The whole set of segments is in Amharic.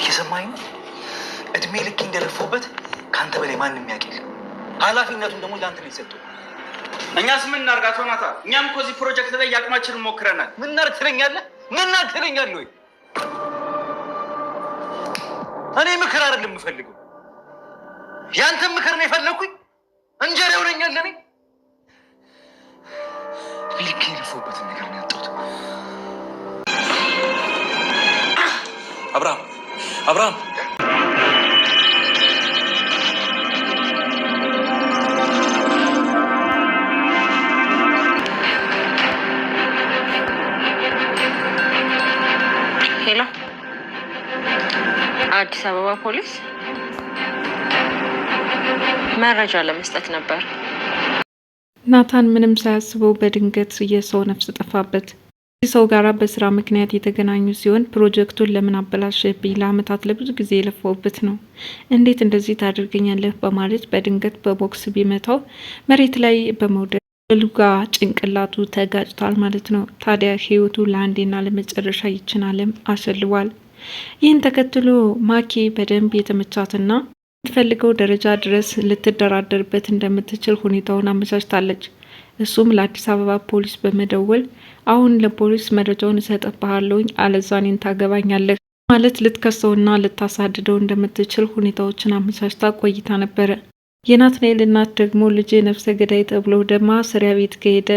እየሰማኝ ነው? እድሜ ልክ እንደለፈውበት ከአንተ በላይ ማንም ያውቅ የለም። ኃላፊነቱን ደግሞ ለአንተ ነው የሰጠው። እኛስ ምን እናድርጋት ሆናታ? እኛም እኮ እዚህ ፕሮጀክት ላይ ያቅማችንን ሞክረናል። ምን እናድርግ ትለኛለህ? ምን እናድርግ ትለኛለህ ወይ? እኔ ምክር አይደለም የምፈልገው፣ ያንተን ምክር ነው የፈለኩኝ። እንጀራ ይሆነኛል ለኔ። ልክ የለፈውበትን ነገር ነው ያጣሁት። አብርሃም ሄሎ፣ አዲስ አበባ ፖሊስ መረጃ ለመስጠት ነበር። ናታን ምንም ሳያስበው በድንገት የሰው ነፍስ ጠፋበት። ሰው ጋራ በስራ ምክንያት የተገናኙ ሲሆን ፕሮጀክቱን ለምን አበላሸብኝ፣ ለአመታት ለብዙ ጊዜ የለፈውበት ነው፣ እንዴት እንደዚህ ታደርገኛለህ በማለት በድንገት በቦክስ ቢመታው መሬት ላይ በመውደቅ ልጋ ጭንቅላቱ ተጋጭቷል ማለት ነው። ታዲያ ህይወቱ ለአንዴና ለመጨረሻ ይችን ዓለም አሸልቧል። ይህን ተከትሎ ማኪ በደንብ የተመቻትና የምትፈልገው ደረጃ ድረስ ልትደራደርበት እንደምትችል ሁኔታውን አመቻችታለች። እሱም ለአዲስ አበባ ፖሊስ በመደወል አሁን ለፖሊስ መረጃውን እሰጥብሃለሁኝ አለዛ እኔን ታገባኛለህ ማለት ልትከሰውና ልታሳድደው እንደምትችል ሁኔታዎችን አመቻችታ ቆይታ ነበረ። የናትናኤል እናት ደግሞ ልጄ ነፍሰ ገዳይ ተብሎ ወደ ማሰሪያ ቤት ከሄደ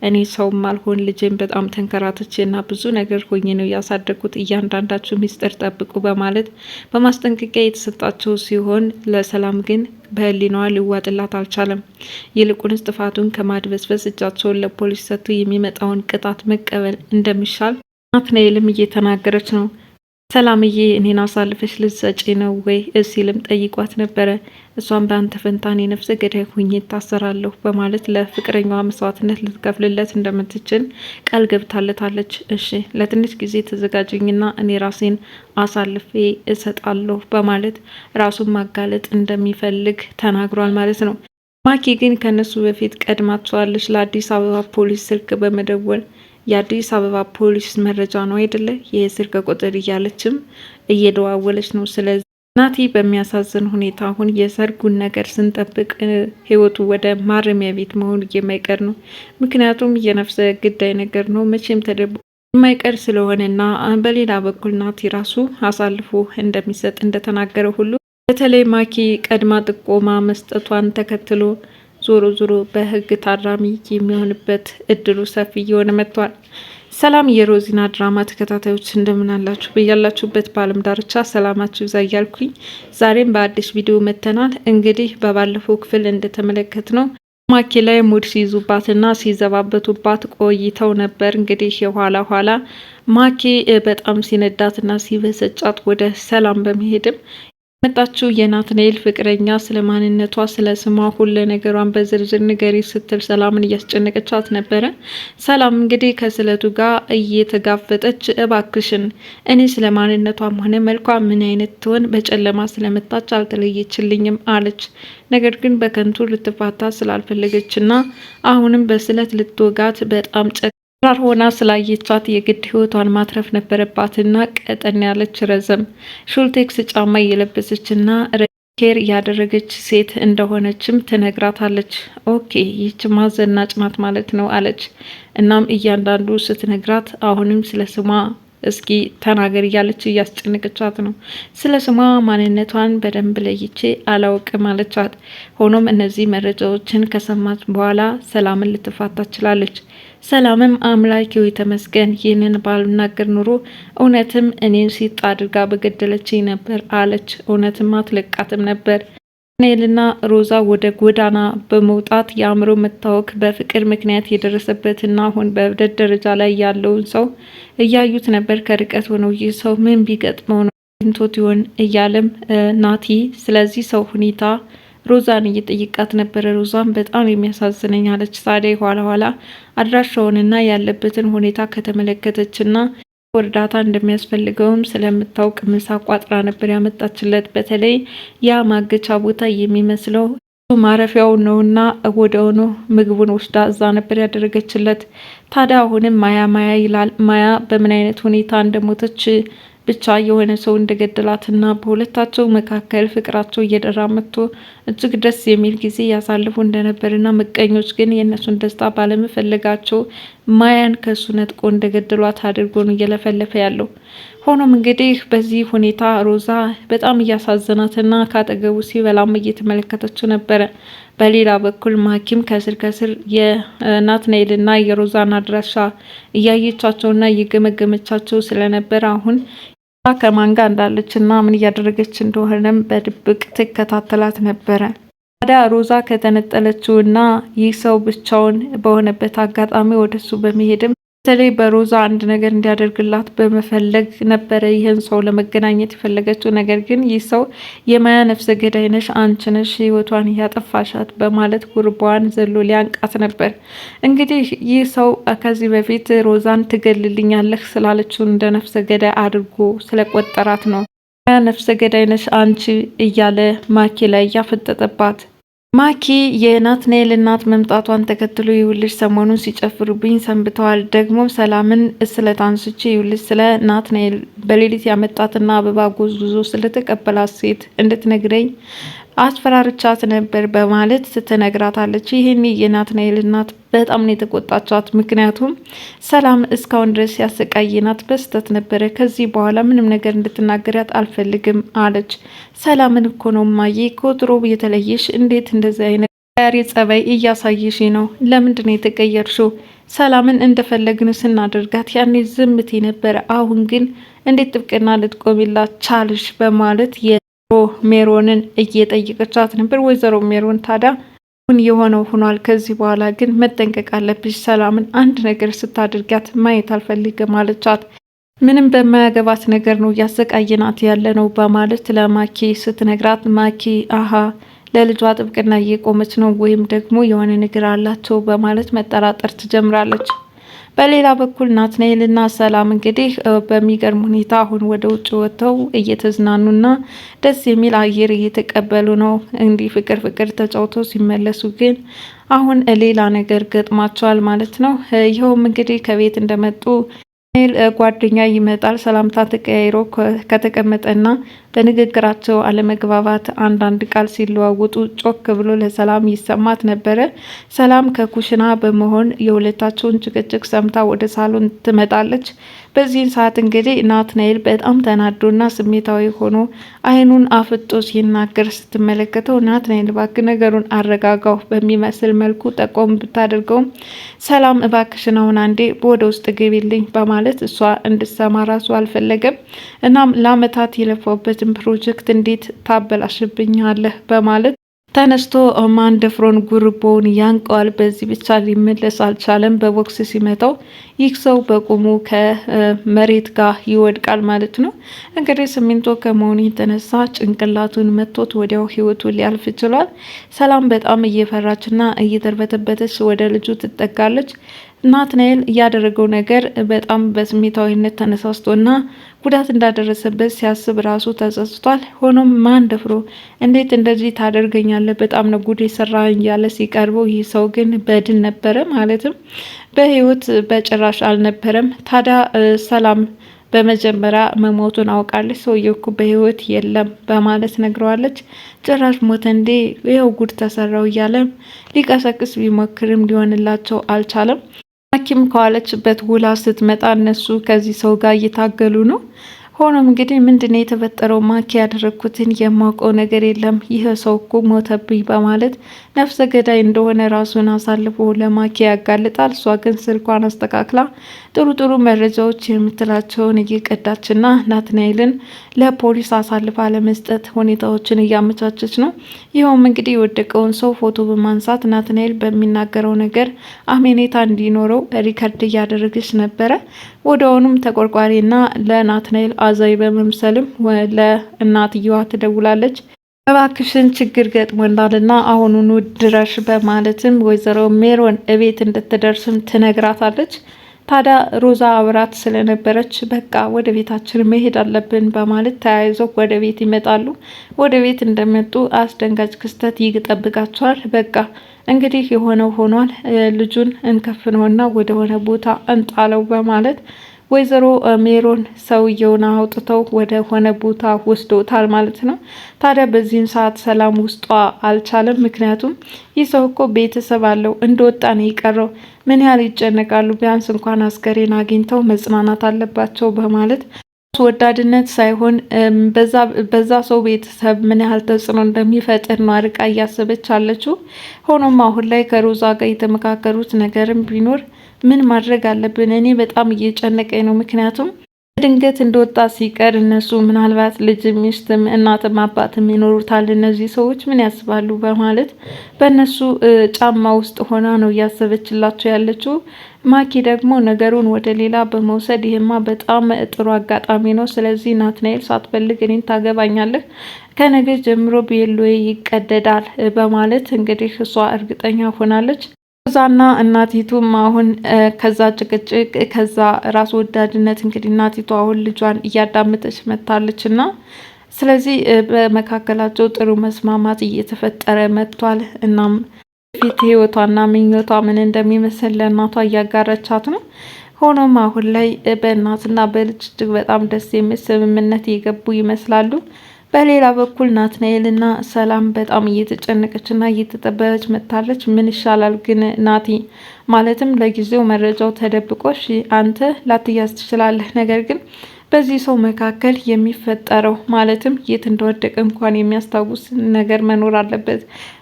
እኔ ሰውም አልሆን ልጄን በጣም ተንከራትቼና ብዙ ነገር ሆኜ ነው ያሳደጉት፣ እያንዳንዳችሁ ሚስጥር ጠብቁ በማለት በማስጠንቀቂያ የተሰጣቸው ሲሆን ለሰላም ግን በህሊናዋ ሊዋጥላት አልቻለም። ይልቁንስ ጥፋቱን ከማድበስበስ እጃቸውን ለፖሊስ ሰጥቶ የሚመጣውን ቅጣት መቀበል እንደሚሻል ናትናኤልም እየተናገረች ነው። ሰላምዬ እኔን አሳልፈሽ ልትሰጪ ነው ወይ ሲልም ጠይቋት ነበረ። እሷም በአንተ ፈንታኔ ነፍሰ ገዳይ ሁኜ ታሰራለሁ በማለት ለፍቅረኛዋ መስዋዕትነት ልትከፍልለት እንደምትችል ቃል ገብታለታለች። እሺ ለትንሽ ጊዜ ተዘጋጅኝና እኔ ራሴን አሳልፌ እሰጣለሁ በማለት ራሱን ማጋለጥ እንደሚፈልግ ተናግሯል ማለት ነው። ማኪ ግን ከነሱ በፊት ቀድማቸዋለች። ለአዲስ አበባ ፖሊስ ስልክ በመደወል የአዲስ አበባ ፖሊስ መረጃ ነው አይደለ የስልክ ቁጥር እያለችም እየደዋወለች ነው። ስለዚህ ናቲ በሚያሳዝን ሁኔታ አሁን የሰርጉን ነገር ስንጠብቅ ህይወቱ ወደ ማረሚያ ቤት መሆኑ የማይቀር ነው። ምክንያቱም የነፍሰ ግዳይ ነገር ነው መቼም ተደብቆ የማይቀር ስለሆነና በሌላ በኩል ናቲ ራሱ አሳልፎ እንደሚሰጥ እንደተናገረ ሁሉ በተለይ ማኪ ቀድማ ጥቆማ መስጠቷን ተከትሎ ዞሮ ዞሮ በህግ ታራሚ የሚሆንበት እድሉ ሰፊ እየሆነ መጥቷል። ሰላም የሮዚና ድራማ ተከታታዮች እንደምን አላችሁ? በያላችሁበት በዓለም ዳርቻ ሰላማችሁ ይብዛ እያልኩኝ ዛሬም በአዲስ ቪዲዮ መጥተናል። እንግዲህ በባለፈው ክፍል እንደተመለከት ነው ማኪ ላይ ሙድ ሲይዙባትና ሲዘባበቱባት ቆይተው ነበር። እንግዲህ የኋላ ኋላ ማኪ በጣም ሲነዳትና ሲበሰጫት ወደ ሰላም በመሄድም መጣችው የናትናኤል ፍቅረኛ ስለ ማንነቷ ስለ ስሟ ሁሉ ነገሯን በዝርዝር ንገሪ ስትል ሰላምን እያስጨነቀቻት ነበረ። ሰላም እንግዲህ ከስለቱ ጋር እየተጋፈጠች እባክሽን እኔ ስለ ማንነቷም ሆነ መልኳ ምን አይነት ትሆን በጨለማ ስለመጣች አልተለየችልኝም አለች። ነገር ግን በከንቱ ልትፋታ ስላልፈለገችና አሁንም በስለት ልትወጋት በጣም ራር ሆና ስላየቻት የግድ ህይወቷን ማትረፍ ነበረባትና ቀጠን ያለች ረዘም ሹልቴክስ ጫማ እየለበሰችና ኬር ያደረገች ሴት እንደሆነችም ትነግራታለች። ኦኬ ይህች ማዘናጭ ናት ማለት ነው አለች። እናም እያንዳንዱ ስትነግራት አሁንም ስለ ስሟ እስኪ ተናገር እያለች እያስጨነቀቻት ነው። ስለ ስሟ ማንነቷን በደንብ ለይቼ አላውቅም አለቻት። ሆኖም እነዚህ መረጃዎችን ከሰማች በኋላ ሰላምን ልትፋታ ትችላለች። ሰላምም አምላኪው ተመስገን ይህንን ባልናገር ኑሮ እውነትም እኔን ሲጥ አድርጋ በገደለችኝ ነበር አለች። እውነትም አትለቃትም ነበር። ናትናኤልና ሮዛ ወደ ጎዳና በመውጣት የአእምሮ መታወክ በፍቅር ምክንያት የደረሰበትና አሁን በእብደት ደረጃ ላይ ያለውን ሰው እያዩት ነበር ከርቀት ሆነው። ይህ ሰው ምን ቢገጥመው ነው እንቶት ይሆን እያለም ናቲ ስለዚህ ሰው ሁኔታ ሮዛን እየጠየቃት ነበረ። ሮዛን በጣም የሚያሳዝነኝ አለች። ታዲያ ኋላ አድራሻውንና ያለበትን ሁኔታ ከተመለከተችና እርዳታ እንደሚያስፈልገውም ስለምታውቅ ምሳ ቋጥራ ነበር ያመጣችለት። በተለይ ያ ማገቻ ቦታ የሚመስለው ማረፊያው ነውና ወደውኑ ምግቡን ወስዳ እዛ ነበር ያደረገችለት። ታዲያ አሁንም ማያ ይላል። ማያ በምን አይነት ሁኔታ እንደሞተች ብቻ የሆነ ሰው እንደገደላትና በሁለታቸው መካከል ፍቅራቸው እየደራ መጥቶ እጅግ ደስ የሚል ጊዜ ያሳልፉ እንደነበርና ምቀኞች ግን የእነሱን ደስታ ባለመፈለጋቸው ማያን ከሱ ነጥቆ እንደገደሏት አድርጎ ነው እየለፈለፈ ያለው። ሆኖም እንግዲህ በዚህ ሁኔታ ሮዛ በጣም እያሳዘናትና ካጠገቡ ሲበላም እየተመለከተችው ነበረ። በሌላ በኩል ማኪም ከስር ከስር የናትናኤልና የሮዛን አድራሻ እያየቻቸውና እየገመገመቻቸው ስለነበረ አሁን ከማን ጋር እንዳለችና ምን እያደረገች እንደሆነም በድብቅ ትከታተላት ነበረ። ታዲያ ሮዛ ከተነጠለችውና ይህ ሰው ብቻውን በሆነበት አጋጣሚ ወደሱ በመሄድም በተለይ በሮዛ አንድ ነገር እንዲያደርግላት በመፈለግ ነበረ ይህን ሰው ለመገናኘት የፈለገችው። ነገር ግን ይህ ሰው የማያ ነፍሰ ገዳይ ነሽ፣ አንቺ ነሽ ህይወቷን ያጠፋሻት በማለት ጉርቧን ዘሎ ሊያንቃት ነበር። እንግዲህ ይህ ሰው ከዚህ በፊት ሮዛን ትገልልኛለህ ስላለችው እንደ ነፍሰ ገዳይ አድርጎ ስለቆጠራት ነው ማያ ነፍሰ ገዳይ ነሽ አንቺ እያለ ማኪ ላይ ያፈጠጠባት። ማኪ የናትናኤል እናት መምጣቷን ተከትሎ ይውልሽ ሰሞኑን ሲጨፍሩብኝ ሰንብተዋል። ደግሞ ሰላምን እስለት አንስቼ ይውልሽ ስለ ናትናኤል በሌሊት ያመጣትና አበባ ጎዝጉዞ ስለተቀበላት ሴት እንድትነግረኝ አስፈራርቻት ነበር በማለት ትነግራታለች። ይህን የናትናኤል እናት በጣም ነው የተቆጣቻት። ምክንያቱም ሰላም እስካሁን ድረስ ያሰቃየናት በስተት ነበረ፣ ከዚህ በኋላ ምንም ነገር እንድትናገሪያት አልፈልግም አለች። ሰላምን እኮ ነው ማዬ ከወትሮ የተለየሽ፣ እንዴት እንደዚህ አይነት ያሪ ጸባይ እያሳየሽ ነው? ለምንድን ነው የተቀየርሽው? ሰላምን እንደፈለግን ስናደርጋት ያኔ ዝምቴ ነበረ፣ አሁን ግን እንዴት ጥብቅና ልትቆሚላት ቻልሽ? በማለት ሜሮንን እየጠየቀቻት ነበር። ወይዘሮ ሜሮን ታዲያ አሁን የሆነው ሆኗል፣ ከዚህ በኋላ ግን መጠንቀቅ አለብሽ፣ ሰላምን አንድ ነገር ስታደርጋት ማየት አልፈልግም አለቻት። ምንም በማያገባት ነገር ነው እያሰቃየናት ያለ ነው በማለት ለማኪ ስትነግራት፣ ማኪ አሀ ለልጇ ጥብቅና እየቆመች ነው ወይም ደግሞ የሆነ ነገር አላቸው በማለት መጠራጠር ትጀምራለች። በሌላ በኩል ናትናኤልና ሰላም እንግዲህ በሚገርም ሁኔታ አሁን ወደ ውጭ ወጥተው እየተዝናኑና ደስ የሚል አየር እየተቀበሉ ነው። እንዲህ ፍቅር ተጫውተው ሲመለሱ ግን አሁን ሌላ ነገር ገጥሟቸዋል ማለት ነው። ይኸውም እንግዲህ ከቤት እንደመጡ ጓደኛ ይመጣል። ሰላምታ ተቀያይሮ ከተቀመጠና በንግግራቸው አለመግባባት አንዳንድ ቃል ሲለዋውጡ ጮክ ብሎ ለሰላም ይሰማት ነበረ። ሰላም ከኩሽና በመሆን የሁለታቸውን ጭቅጭቅ ሰምታ ወደ ሳሎን ትመጣለች። በዚህን ሰዓት እንግዲህ ናትናኤል በጣም ተናዶና ስሜታዊ ሆኖ አይኑን አፍጦ ሲናገር ስትመለከተው፣ ናትናኤል እባክህ ነገሩን አረጋጋው በሚመስል መልኩ ጠቆም ብታደርገውም ሰላም እባክሽን አሁን አንዴ ወደ ውስጥ ግቢልኝ በማለት እሷ እንድትሰማ ራሱ አልፈለገም። እናም ለአመታት የለፋውበት ፕሮጀክት እንዴት ታበላሽብኛለህ በማለት ተነስቶ ማንደፍሮን ጉርቦውን ያንቀዋል። በዚህ ብቻ ሊመለስ አልቻለም። በቦክስ ሲመታው ይህ ሰው በቁሙ ከመሬት ጋር ይወድቃል ማለት ነው። እንግዲህ ሲሚንቶ ከመሆኑ የተነሳ ጭንቅላቱን መቶት ወዲያው ህይወቱ ሊያልፍ ይችላል። ሰላም በጣም እየፈራችና እየተርበተበተች ወደ ልጁ ትጠጋለች። ናትናኤል እያደረገው ነገር በጣም በስሜታዊነት ተነሳስቶና ጉዳት እንዳደረሰበት ሲያስብ ራሱ ተጸጽቷል። ሆኖም ማን ደፍሮ እንዴት እንደዚህ ታደርገኛለህ? በጣም ነው ጉድ የሰራ እያለ ሲቀርበው ይህ ሰው ግን በድን ነበረ፣ ማለትም በህይወት በጭራሽ አልነበረም። ታዲያ ሰላም በመጀመሪያ መሞቱን አውቃለች። ሰውየው እኮ በህይወት የለም በማለት ነግረዋለች። ጭራሽ ሞተ እንዴ? ይኸው ጉድ ተሰራው እያለ ሊቀሰቅስ ቢሞክርም ሊሆንላቸው አልቻለም። ሐኪም ከዋለችበት ውላ ስትመጣ እነሱ ከዚህ ሰው ጋር እየታገሉ ነው። ሆኖም እንግዲህ ምንድነው የተፈጠረው? ማኪ ያደረኩትን የማውቀው ነገር የለም፣ ይህ ሰው እኮ ሞተብኝ በማለት ነፍሰ ገዳይ እንደሆነ ራሱን አሳልፎ ለማኪ ያጋልጣል። እሷ ግን ስልኳን አስተካክላ ጥሩ መረጃዎች የምትላቸውን እየቀዳችና ናትናኤልን ለፖሊስ አሳልፋ ለመስጠት ሁኔታዎችን እያመቻቸች ነው። ይኸውም እንግዲህ የወደቀውን ሰው ፎቶ በማንሳት ናትናኤል በሚናገረው ነገር አሜኔታ እንዲኖረው ሪከርድ እያደረገች ነበረ። ወደውንም ተቆርቋሪና ለናትናኤል አዛይ በመምሰልም ለእናትየዋ ትደውላለች። እባክሽን ችግር ገጥሞናልና አሁኑኑ ድረሽ በማለትም ወይዘሮ ሜሮን እቤት እንድትደርስም ትነግራታለች። ታዲያ ሮዛ አብራት ስለነበረች በቃ ወደ ቤታችን መሄድ አለብን በማለት ተያይዘው ወደ ቤት ይመጣሉ። ወደ ቤት እንደመጡ አስደንጋጭ ክስተት ይጠብቃቸዋል። በቃ እንግዲህ የሆነው ሆኗል፣ ልጁን እንከፍነውና ወደ ሆነ ቦታ እንጣለው በማለት ወይዘሮ ሜሮን ሰውየውን አውጥተው ወደ ሆነ ቦታ ወስዶታል ማለት ነው። ታዲያ በዚህን ሰዓት ሰላም ውስጧ አልቻለም። ምክንያቱም ይህ ሰው እኮ ቤተሰብ አለው እንደወጣ ነው የቀረው። ምን ያህል ይጨነቃሉ፣ ቢያንስ እንኳን አስከሬን አግኝተው መጽናናት አለባቸው በማለት ወዳድነት ሳይሆን በዛ ሰው ቤተሰብ ምን ያህል ተጽዕኖ እንደሚፈጥር ነው አርቃ እያሰበች አለችው። ሆኖም አሁን ላይ ከሮዛ ጋር የተመካከሩት ነገርም ቢኖር ምን ማድረግ አለብን? እኔ በጣም እየጨነቀኝ ነው። ምክንያቱም ድንገት እንደወጣ ሲቀር እነሱ ምናልባት ልጅ፣ ሚስትም፣ እናትም አባትም ይኖሩታል። እነዚህ ሰዎች ምን ያስባሉ በማለት በእነሱ ጫማ ውስጥ ሆና ነው እያሰበችላቸው ያለችው። ማኪ ደግሞ ነገሩን ወደ ሌላ በመውሰድ ይሄማ በጣም ጥሩ አጋጣሚ ነው፣ ስለዚህ ናትናኤል ሳትፈልግ እኔን ታገባኛለህ፣ ከነገ ጀምሮ ቤሎዬ ይቀደዳል በማለት እንግዲህ እሷ እርግጠኛ ሆናለች። ሮዛና እናቲቱም አሁን ከዛ ጭቅጭቅ ከዛ ራስ ወዳድነት እንግዲህ እናቲቱ አሁን ልጇን እያዳመጠች መጥታለች እና ስለዚህ በመካከላቸው ጥሩ መስማማት እየተፈጠረ መጥቷል። እናም ፊት ህይወቷና ምኞቷ ምን እንደሚመስል ለእናቷ እያጋረቻት ነው። ሆኖም አሁን ላይ በእናትና በልጅ እጅግ በጣም ደስ የሚል ስምምነት የገቡ ይመስላሉ። በሌላ በኩል ናትናኤልና ሰላም በጣም እየተጨነቀችና እየተጠበበች መጥታለች። ምን ይሻላል ግን ናቲ? ማለትም ለጊዜው መረጃው ተደብቆሽ አንተ ላትያዝ ትችላለህ፣ ነገር ግን በዚህ ሰው መካከል የሚፈጠረው ማለትም የት እንደወደቀ እንኳን የሚያስታውስ ነገር መኖር አለበት።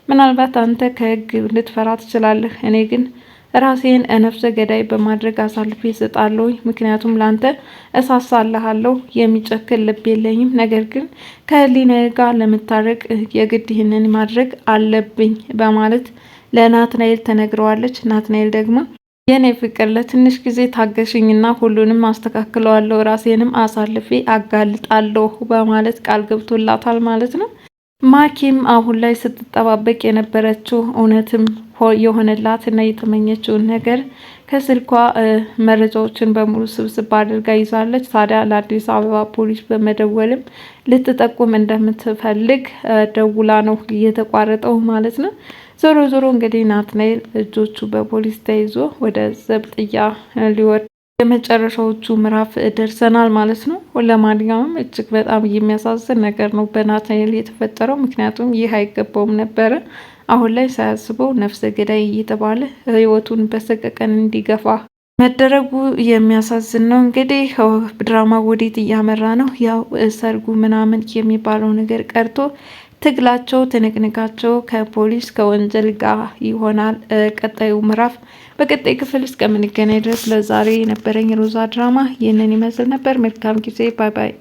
ምናልባት አንተ ከህግ ልትፈራ ትችላለህ፣ እኔ ግን ራሴን ነፍሰ ገዳይ በማድረግ አሳልፌ እሰጣለሁ። ምክንያቱም ላንተ እሳሳልሃለሁ፣ የሚጨክል ልብ የለኝም። ነገር ግን ከህሊናዬ ጋር ለመታረቅ የግድ ይህንን ማድረግ አለብኝ በማለት ለናትናኤል ተነግረዋለች። ናትናኤል ደግሞ የኔ ፍቅር ለትንሽ ጊዜ ታገሽኝና ሁሉንም አስተካክለዋለሁ፣ ራሴንም አሳልፌ አጋልጣለሁ በማለት ቃል ገብቶላታል ማለት ነው። ማኪም አሁን ላይ ስትጠባበቅ የነበረችው እውነትም የሆነላት እና የተመኘችውን ነገር ከስልኳ መረጃዎችን በሙሉ ስብስብ አድርጋ ይዛለች። ታዲያ ለአዲስ አበባ ፖሊስ በመደወልም ልትጠቁም እንደምትፈልግ ደውላ ነው እየተቋረጠው ማለት ነው። ዞሮ ዞሮ እንግዲህ ናትናኤል እጆቹ በፖሊስ ተይዞ ወደ ዘብጥያ ሊወርድ የመጨረሻዎቹ ምዕራፍ ደርሰናል ማለት ነው። ለማንኛውም እጅግ በጣም የሚያሳዝን ነገር ነው በናትናኤል የተፈጠረው። ምክንያቱም ይህ አይገባውም ነበረ። አሁን ላይ ሳያስበው ነፍሰ ገዳይ እየተባለ ህይወቱን በሰቀቀን እንዲገፋ መደረጉ የሚያሳዝን ነው። እንግዲህ ድራማ ወዴት እያመራ ነው? ያው ሰርጉ ምናምን የሚባለው ነገር ቀርቶ ትግላቸው፣ ትንቅንቃቸው ከፖሊስ ከወንጀል ጋር ይሆናል ቀጣዩ ምዕራፍ። በቀጣይ ክፍል እስከምንገናኝ ድረስ ለዛሬ የነበረኝ ሮዛ ድራማ ይህንን ይመስል ነበር። መልካም ጊዜ። ባይ ባይ።